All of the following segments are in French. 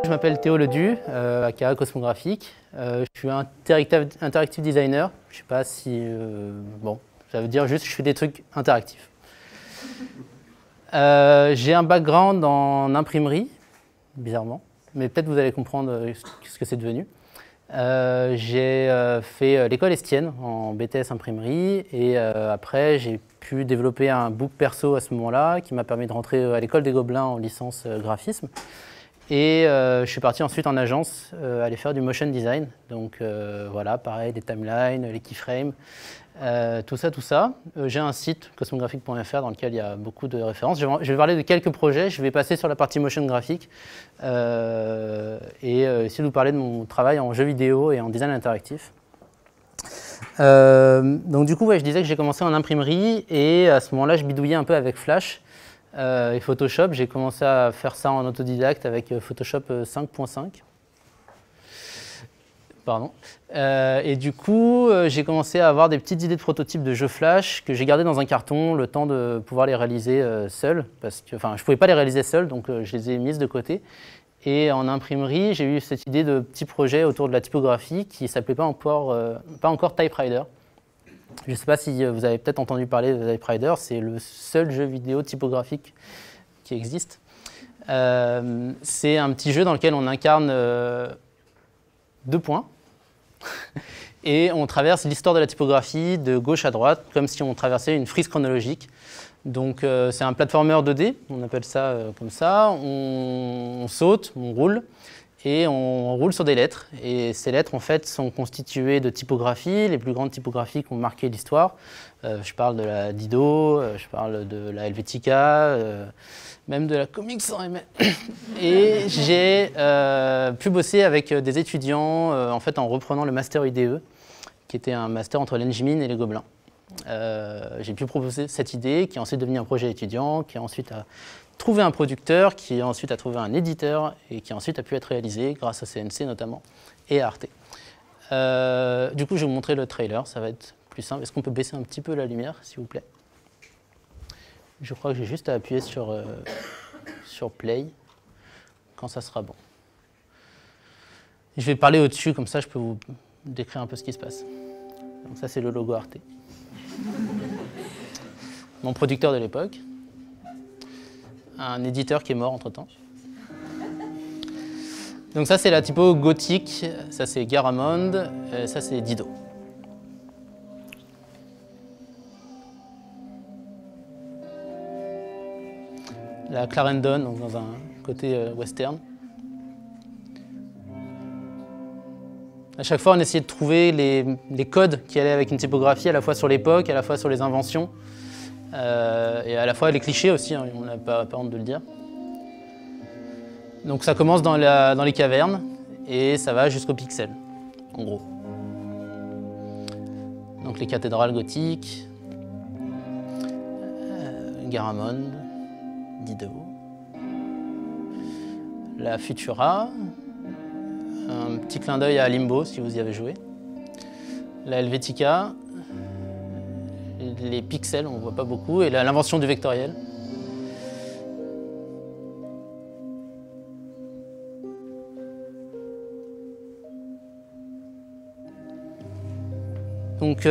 Je m'appelle Théo Ledu, aka Cosmographique. Je suis interactive designer. Je ne sais pas si... bon, ça veut dire juste que je fais des trucs interactifs. J'ai un background en imprimerie, bizarrement, mais peut-être vous allez comprendre ce que c'est devenu. J'ai fait l'école Estienne en BTS imprimerie et après j'ai pu développer un book perso à ce moment-là qui m'a permis de rentrer à l'école des Gobelins en licence graphisme. Et je suis parti ensuite en agence aller faire du motion design. Donc voilà, pareil, les timelines, les keyframes, tout ça. J'ai un site, cosmographique.fr, dans lequel il y a beaucoup de références. Je vais parler de quelques projets, je vais passer sur la partie motion graphique et essayer de vous parler de mon travail en jeux vidéo et en design interactif. Donc du coup, ouais, je disais que j'ai commencé en imprimerie et à ce moment-là, je bidouillais un peu avec Flash et Photoshop. J'ai commencé à faire ça en autodidacte avec Photoshop 5.5. Pardon. Et du coup, j'ai commencé à avoir des petites idées de prototypes de jeux Flash que j'ai gardés dans un carton le temps de pouvoir les réaliser seul. Parce que, enfin, je ne pouvais pas les réaliser seul, donc je les ai mises de côté. Et en imprimerie, j'ai eu cette idée de petit projet autour de la typographie qui ne s'appelait pas encore Typewriter. Je ne sais pas si vous avez peut-être entendu parler de Typewriter, c'est le seul jeu vidéo typographique qui existe. C'est un petit jeu dans lequel on incarne 2 points. Et on traverse l'histoire de la typographie de gauche à droite, comme si on traversait une frise chronologique. Donc c'est un platformer 2D, on appelle ça comme ça. On saute, on roule, et on roule sur des lettres. Et ces lettres, en fait, sont constituées de typographies, les plus grandes typographies qui ont marqué l'histoire. Je parle de la Dido, je parle de la Helvetica, même de la Comics sans MS. Et j'ai pu bosser avec des étudiants en fait, en reprenant le master IDE, qui était un master entre l'Engmin et les Gobelins. J'ai pu proposer cette idée, qui est ensuite devenue un projet étudiant, qui ensuite a trouvé un producteur, qui ensuite a trouvé un éditeur, et qui ensuite a pu être réalisé grâce à CNC notamment, et à Arte. Du coup, je vais vous montrer le trailer, ça va être plus simple. Est-ce qu'on peut baisser un petit peu la lumière, s'il vous plaît? Je crois que j'ai juste à appuyer sur Play quand ça sera bon. Je vais parler au-dessus, comme ça je peux vous décrire un peu ce qui se passe. Donc ça, c'est le logo Arte. Mon producteur de l'époque. Un éditeur qui est mort entre-temps. Donc ça, c'est la typo gothique. Ça, c'est Garamond. Ça, c'est Dido. La Clarendon, donc dans un côté western. À chaque fois, on essayait de trouver les codes qui allaient avec une typographie, à la fois sur l'époque, à la fois sur les inventions, et à la fois les clichés aussi, hein, on n'a pas honte de le dire. Donc ça commence dans les cavernes, et ça va jusqu'au pixel, en gros. Donc les cathédrales gothiques, Garamond, Dido, la Futura, un petit clin d'œil à Limbo si vous y avez joué, la Helvetica, les pixels, on ne voit pas beaucoup, et l'invention du vectoriel. Donc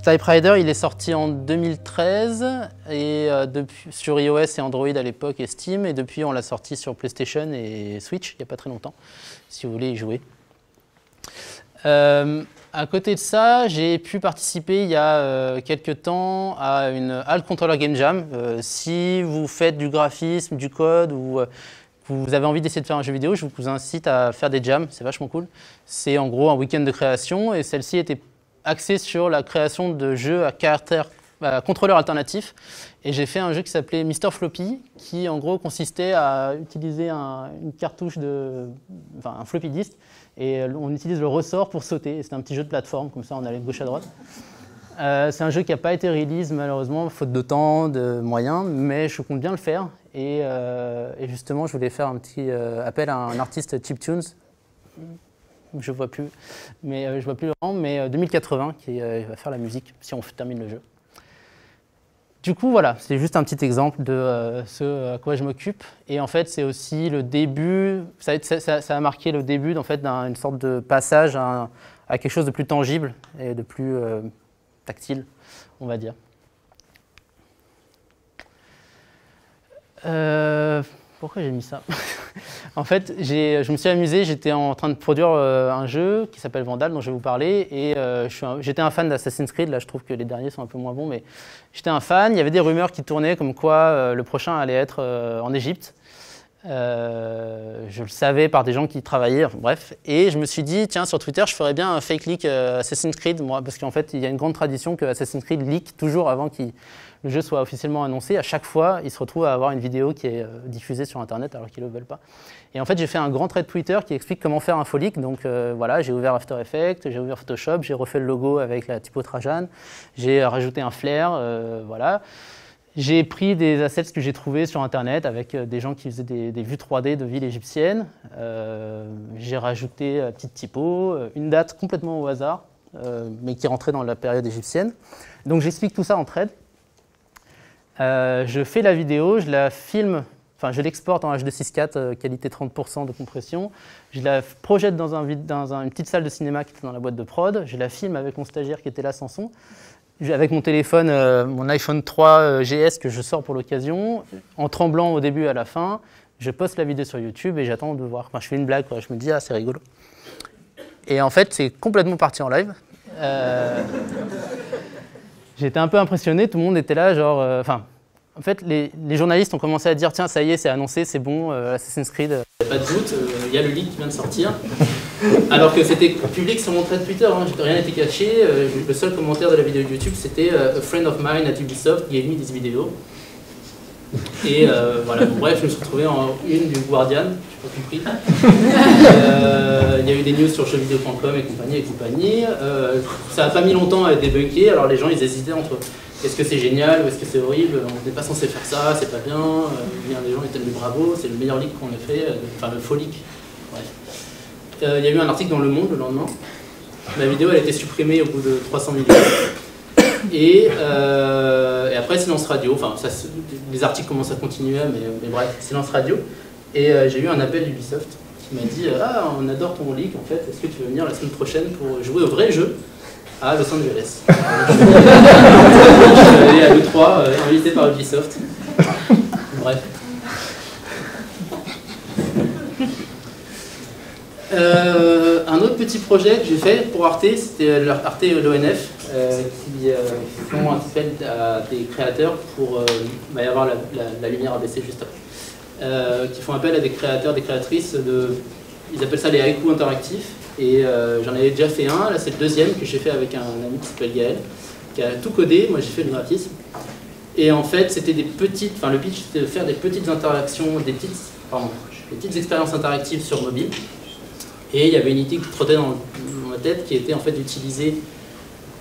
Typewriter, il est sorti en 2013 et sur iOS et Android à l'époque et Steam, et depuis on l'a sorti sur PlayStation et Switch il n'y a pas très longtemps, si vous voulez y jouer. À côté de ça, j'ai pu participer il y a quelques temps à une Alt Controller Game Jam. Si vous faites du graphisme, du code ou vous avez envie d'essayer de faire un jeu vidéo, je vous incite à faire des jams, c'est vachement cool. C'est en gros un week-end de création et celle-ci était axée sur la création de jeux à contrôleur alternatif. Et j'ai fait un jeu qui s'appelait Mr. Floppy, qui en gros consistait à utiliser une cartouche un floppy disk, et on utilise le ressort pour sauter. C'est un petit jeu de plateforme, comme ça on allait de gauche à droite. C'est un jeu qui n'a pas été release malheureusement, faute de temps, de moyens, mais je compte bien le faire. Et justement, je voulais faire un petit appel à un artiste chiptunes. Je vois plus, je vois plus Laurent, mais 2080 qui va faire la musique si on termine le jeu. Du coup, voilà, c'est juste un petit exemple de ce à quoi je m'occupe. Et en fait, c'est aussi le début, ça a marqué le début en fait, d'une sorte de passage à quelque chose de plus tangible et de plus tactile, on va dire. Pourquoi j'ai mis ça? En fait, je me suis amusé, j'étais en train de produire un jeu qui s'appelle Vandal, dont je vais vous parler, et j'étais un fan d'Assassin's Creed, là je trouve que les derniers sont un peu moins bons, mais j'étais un fan, il y avait des rumeurs qui tournaient comme quoi le prochain allait être en Égypte. Je le savais par des gens qui travaillaient, enfin, bref, et je me suis dit, tiens, sur Twitter, je ferais bien un fake leak Assassin's Creed, moi, parce qu'en fait, il y a une grande tradition que Assassin's Creed leak toujours avant que le jeu soit officiellement annoncé. À chaque fois, ils se retrouvent à avoir une vidéo qui est diffusée sur Internet alors qu'ils ne le veulent pas. Et en fait, j'ai fait un grand thread Twitter qui explique comment faire un faux leak. Donc voilà, j'ai ouvert After Effects, j'ai ouvert Photoshop, j'ai refait le logo avec la typo Trajan, j'ai rajouté un flair, voilà. J'ai pris des assets que j'ai trouvés sur Internet avec des gens qui faisaient des vues 3D de villes égyptiennes. J'ai rajouté une petite typo, une date complètement au hasard, mais qui rentrait dans la période égyptienne. Donc j'explique tout ça en thread. Je fais la vidéo, je la filme, enfin je l'exporte en H264, qualité 30% de compression. Je la projette dans une petite salle de cinéma qui était dans la boîte de prod. Je la filme avec mon stagiaire qui était là sans son. Avec mon téléphone, mon iPhone 3 GS que je sors pour l'occasion, en tremblant au début et à la fin, je poste la vidéo sur YouTube et j'attends de voir. Enfin, je fais une blague, quoi. Je me dis, ah, c'est rigolo. Et en fait, c'est complètement parti en live. J'étais un peu impressionné, tout le monde était là, genre... en fait, les journalistes ont commencé à dire, tiens, ça y est, c'est annoncé, c'est bon, Assassin's Creed. Il n'y a pas de doute, il y a le leak qui vient de sortir. Alors que c'était public sur mon thread Twitter, hein, rien n'était caché. Le seul commentaire de la vidéo YouTube, c'était A friend of mine at Ubisoft gave me this video. Et voilà, bon, bref, je me suis retrouvé en une du Guardian, je n'ai pas compris. Il y a eu des news sur jeuxvideo.com et compagnie. Ça n'a pas mis longtemps à être débunké, alors les gens ils hésitaient entre est-ce que c'est génial ou est-ce que c'est horrible, on n'est pas censé faire ça, c'est pas bien. Bien des gens étaient dit bravo, c'est le meilleur leak qu'on ait fait, enfin le faux leak. Bref. Il y a eu un article dans Le Monde le lendemain. Ma vidéo elle a été supprimée au bout de 300 000 vues. Et après silence radio, enfin les articles commencent à continuer, mais bref, silence radio. Et j'ai eu un appel d'Ubisoft qui m'a dit ah on adore ton leak en fait, est-ce que tu veux venir la semaine prochaine pour jouer au vrai jeu à Los Angeles. Je suis allé à l'E3, invité par Ubisoft. Bref. Un autre petit projet que j'ai fait pour Arte, c'était Arte l'ONF, qui font un appel à des créateurs pour... il va y avoir la lumière à baisser juste après. Qui font appel à des créateurs, des créatrices ils appellent ça les haïkus interactifs. Et j'en avais déjà fait un, là c'est le deuxième que j'ai fait avec un ami qui s'appelle Gaël, qui a tout codé, moi j'ai fait le graphisme. Et en fait c'était des petites, enfin le pitch c'était de faire des petites interactions, des petites expériences interactives sur mobile. Et il y avait une idée qui trottait dans ma tête qui était en fait d'utiliser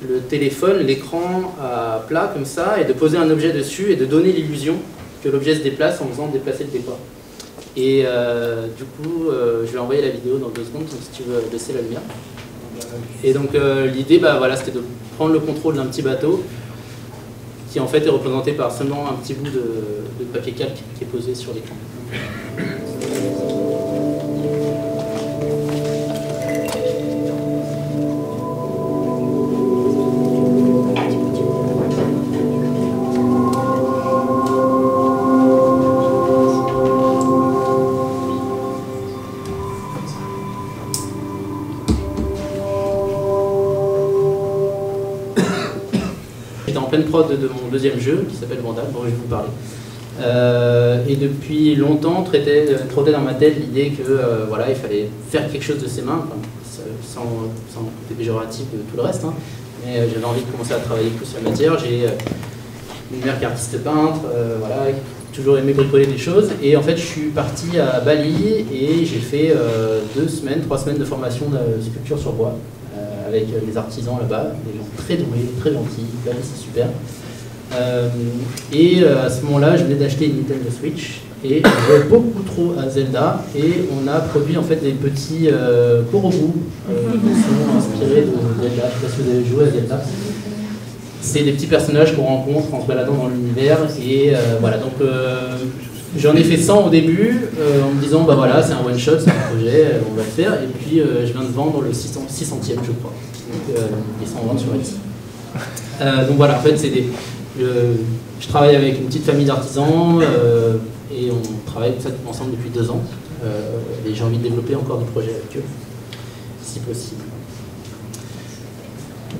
le téléphone, l'écran à plat comme ça, et de poser un objet dessus et de donner l'illusion que l'objet se déplace en faisant déplacer le décor. Et du coup, je vais envoyer la vidéo dans 2 secondes, donc si tu veux baisser la lumière. Et donc l'idée, voilà, c'était de prendre le contrôle d'un petit bateau qui en fait est représenté par seulement un petit bout de papier calque qui est posé sur l'écran. Prod de mon deuxième jeu qui s'appelle Vandal, dont je vais vous parler. Et depuis longtemps trottait dans ma tête l'idée que voilà, il fallait faire quelque chose de ses mains, sans côté péjoratif de tout le reste, hein. Mais j'avais envie de commencer à travailler plus sur la matière. J'ai une mère qui est artiste peintre, voilà, qui a toujours aimé bricoler des choses, et en fait je suis parti à Bali et j'ai fait 3 semaines de formation de sculpture sur bois. Avec des artisans là-bas, des gens très doués, très gentils, Bali c'est super. Et à ce moment-là, je venais d'acheter une Nintendo Switch et je jouais beaucoup trop à Zelda et on a produit en fait des petits Korobu qui sont inspirés de Zelda. Je ne sais pas si vous avez joué à Zelda. c'est des petits personnages qu'on rencontre en se baladant dans l'univers. Et voilà, donc j'en ai fait 100 au début, en me disant, bah voilà, c'est un one-shot, c'est un projet, on va le faire. Et puis je viens de vendre le 600e, je crois. Donc ils sont en vente sur Etsy. Donc voilà, en fait, je travaille avec une petite famille d'artisans et on travaille ensemble depuis 2 ans. Et j'ai envie de développer encore des projets avec eux, si possible.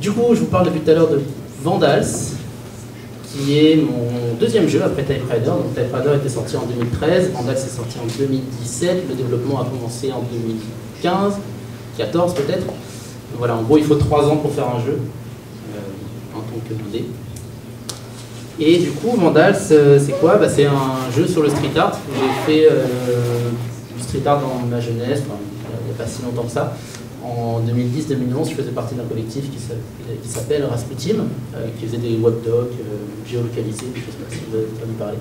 Du coup, je vous parle depuis tout à l'heure de Vandals, qui est mon 2e jeu après Typewriter. Donc Typewriter était sorti en 2013, Vandals est sorti en 2017, le développement a commencé en 2015, 14 peut-être. Voilà, en gros, il faut 3 ans pour faire un jeu, en tant que 2D. Et du coup, Vandals, c'est quoi? C'est un jeu sur le street art. J'ai fait du street art dans ma jeunesse, il n'y a pas si longtemps que ça. En 2010-2011, je faisais partie d'un collectif qui s'appelle Rasputin, qui faisait des webdocs géolocalisés, je ne sais pas si vous avez entendu parler.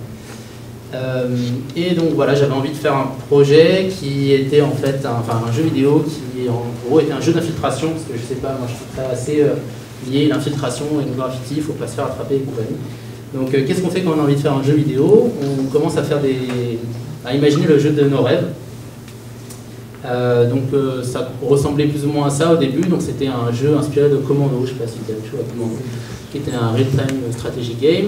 Et donc voilà, j'avais envie de faire un projet qui était en fait un jeu vidéo qui en gros était un jeu d'infiltration, parce que je sais pas, moi je suis assez lié à l'infiltration et le graffiti, il ne faut pas se faire attraper et compagnie. Donc qu'est-ce qu'on fait quand on a envie de faire un jeu vidéo? On commence à imaginer le jeu de nos rêves. Ça ressemblait plus ou moins à ça au début, donc c'était un jeu inspiré de Commando, je ne sais pas si vous avez joué à Commando, qui était un real-time strategy game,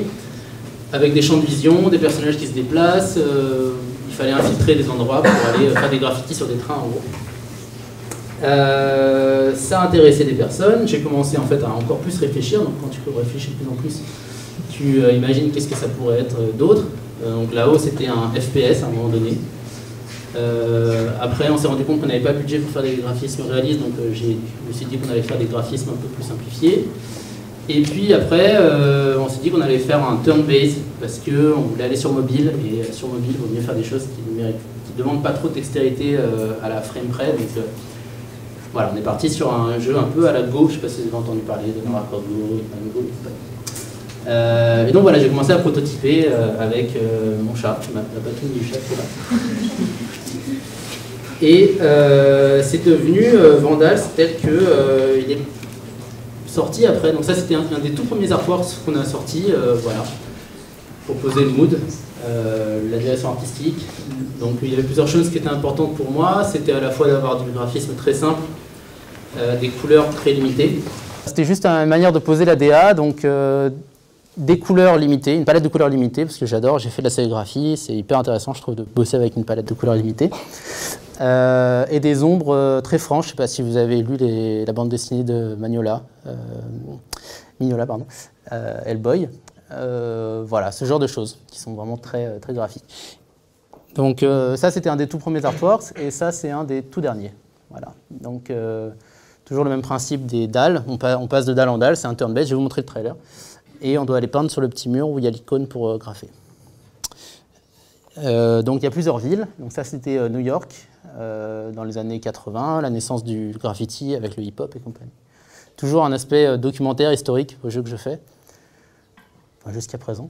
avec des champs de vision, des personnages qui se déplacent, il fallait infiltrer des endroits pour aller faire des graffitis sur des trains en gros. Ça a intéressé des personnes, j'ai commencé en fait à encore plus réfléchir, donc quand tu peux réfléchir de plus en plus, tu imagines qu'est-ce que ça pourrait être d'autre. Donc là-haut c'était un FPS à un moment donné. Après on s'est rendu compte qu'on n'avait pas de budget pour faire des graphismes réalistes, donc je me suis dit qu'on allait faire des graphismes un peu plus simplifiés. Et puis après on s'est dit qu'on allait faire un turn-based parce qu'on voulait aller sur mobile, et sur mobile il vaut mieux faire des choses qui ne demandent pas trop de dextérité à la frame près. Donc voilà, on est parti sur un jeu un peu à la Go, je ne sais pas si vous avez entendu parler de Narracord Go, Go. Et donc voilà, j'ai commencé à prototyper avec mon chat, la patine du chat qui est là. Et c'est devenu Vandals tel qu'il est sorti après. Donc ça c'était un des tout premiers artworks qu'on a sorti, voilà, pour poser le mood, la direction artistique. Donc il y avait plusieurs choses qui étaient importantes pour moi. C'était à la fois d'avoir du graphisme très simple, des couleurs très limitées. C'était juste une manière de poser la DA, donc des couleurs limitées, une palette de couleurs limitées, parce que j'adore, j'ai fait de la sérigraphie, c'est hyper intéressant je trouve de bosser avec une palette de couleurs limitées. Et des ombres très franches, je ne sais pas si vous avez lu la bande dessinée de Mignola, pardon, Hellboy. Voilà, ce genre de choses qui sont vraiment très, très graphiques. Donc ça c'était un des tout premiers artworks, et ça c'est un des tout derniers. Voilà. Donc toujours le même principe des dalles, on passe de dalle en dalle, c'est un turn-based, je vais vous montrer le trailer. Et on doit aller peindre sur le petit mur où il y a l'icône pour graffer. Donc il y a plusieurs villes. Donc ça c'était New York dans les années 80, la naissance du graffiti avec le hip-hop et compagnie. Toujours un aspect documentaire, historique au jeu que je fais, enfin, jusqu'à présent.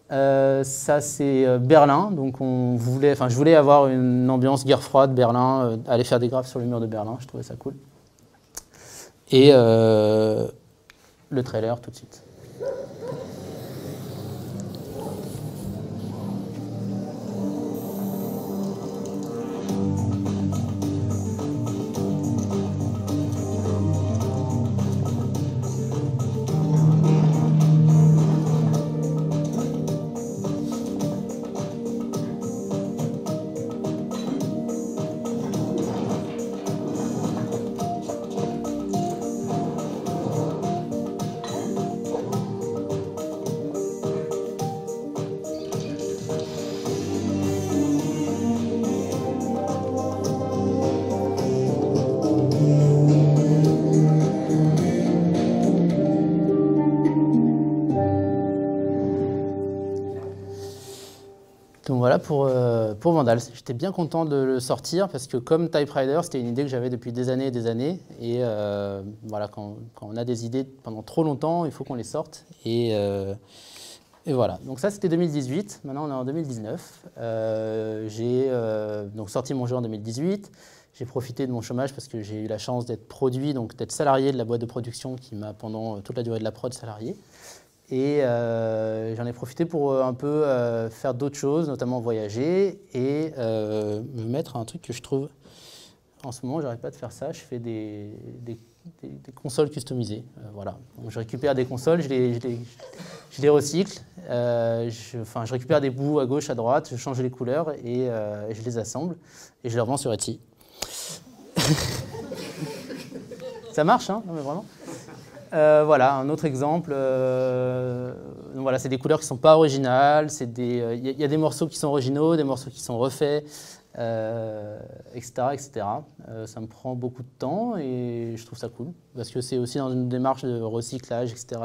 Ça c'est Berlin. Donc je voulais avoir une ambiance guerre froide, Berlin, aller faire des graphes sur le mur de Berlin, je trouvais ça cool. Et le trailer tout de suite. Donc voilà pour Vandals. J'étais bien content de le sortir parce que comme Typewriter, c'était une idée que j'avais depuis des années et des années. Et voilà, quand on a des idées pendant trop longtemps, il faut qu'on les sorte. Et voilà, donc ça c'était 2018, maintenant on est en 2019. J'ai donc sorti mon jeu en 2018. j'ai profité de mon chômage parce que j'ai eu la chance d'être produit, donc d'être salarié de la boîte de production qui m'a pendant toute la durée de la prod salarié. Et j'en ai profité pour un peu faire d'autres choses, notamment voyager et me mettre à un truc que je trouve... En ce moment, j'arrête pas de faire ça. Je fais des consoles customisées. Voilà. Donc, je récupère des consoles, je les recycle. Je récupère des bouts à gauche, à droite, je change les couleurs et je les assemble et je les revends sur Etsy. Ça marche, hein? Non, mais vraiment. Voilà, un autre exemple. Voilà, c'est des couleurs qui ne sont pas originales. Il y a des morceaux qui sont originaux, des morceaux qui sont refaits. Etc. Ça me prend beaucoup de temps et je trouve ça cool parce que c'est aussi dans une démarche de recyclage, etc.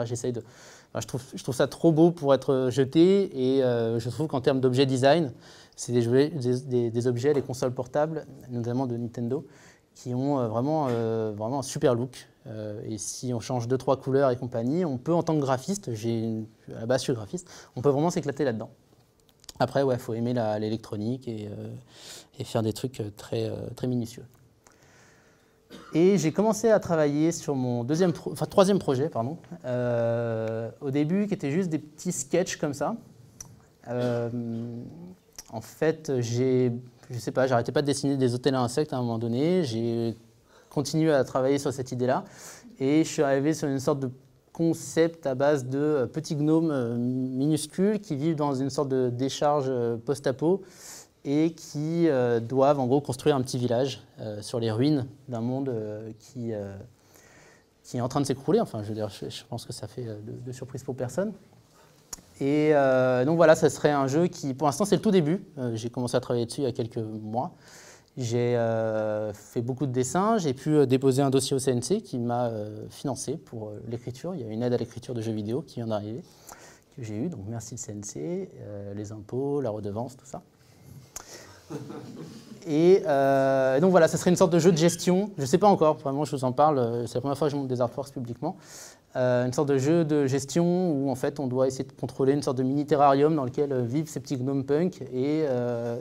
Je trouve ça trop beau pour être jeté et je trouve qu'en termes d'objets design, c'est des objets, les consoles portables, notamment de Nintendo, qui ont vraiment un super look. Et si on change 2-3 couleurs et compagnie, on peut, en tant que graphiste, à la base je suis graphiste, on peut vraiment s'éclater là-dedans. Après, ouais, faut aimer l'électronique et faire des trucs très minutieux. Et j'ai commencé à travailler sur mon troisième projet, pardon, au début, qui était juste des petits sketchs comme ça. En fait, je sais pas, j'arrêtais pas de dessiner des hôtels à insectes à un moment donné. J'ai continué à travailler sur cette idée-là et je suis arrivé sur une sorte de concept à base de petits gnomes minuscules qui vivent dans une sorte de décharge post-apo et qui doivent en gros construire un petit village sur les ruines d'un monde qui est en train de s'écrouler. Enfin, je veux dire, je pense que ça fait de surprise pour personne. Et donc voilà, ça serait un jeu qui, pour l'instant, c'est le tout début. J'ai commencé à travailler dessus il y a quelques mois. J'ai fait beaucoup de dessins, j'ai pu déposer un dossier au CNC qui m'a financé pour l'écriture. Il y a une aide à l'écriture de jeux vidéo qui vient d'arriver, que j'ai eu, donc merci le CNC, les impôts, la redevance, tout ça. Et donc voilà, ça serait une sorte de jeu de gestion, je ne sais pas encore, vraiment je vous en parle, c'est la première fois que je monte des artworks publiquement. Une sorte de jeu de gestion où en fait on doit essayer de contrôler une sorte de mini terrarium dans lequel vivent ces petits gnomes punk et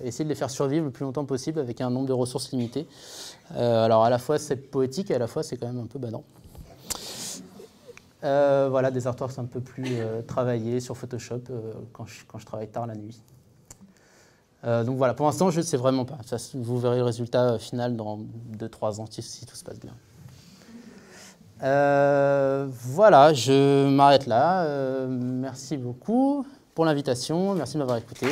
essayer de les faire survivre le plus longtemps possible avec un nombre de ressources limité. Alors à la fois c'est poétique et à la fois c'est quand même un peu badant. Voilà, des artworks un peu plus travaillés sur Photoshop quand je travaille tard la nuit. Donc voilà, pour l'instant je ne sais vraiment pas. Ça, vous verrez le résultat final dans 2-3 ans si tout se passe bien. Voilà, je m'arrête là. Merci beaucoup pour l'invitation. Merci de m'avoir écouté.